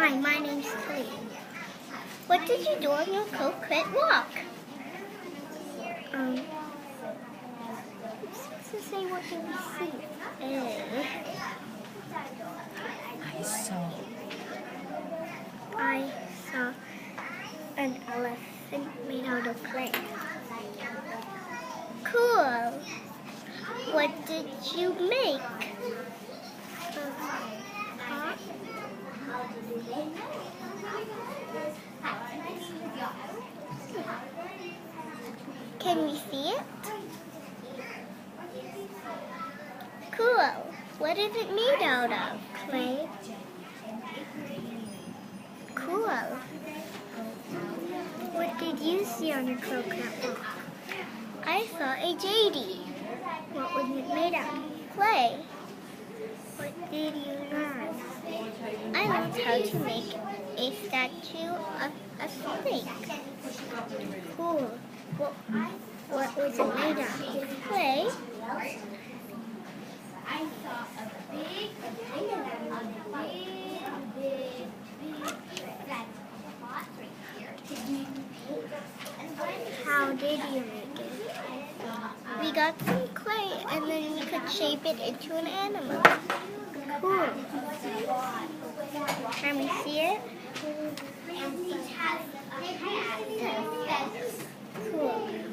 Hi, my name's Clea. What did you do on your coconut walk? It's supposed to say what did we see? I saw an elephant made out of clay. Cool. What did you make? Pot? Can we see it? Cool. What is it made out of? Clay. Cool. What did you see on your coconut walk? I saw a JD. What was it made out of? Clay. What did you learn? I learned how to make a statue of a snake. Cool. What was it made out of? Clay. I saw a big How did you make it? We got some clay and then we could shape it into an animal. Cool. Can we see it? Cool.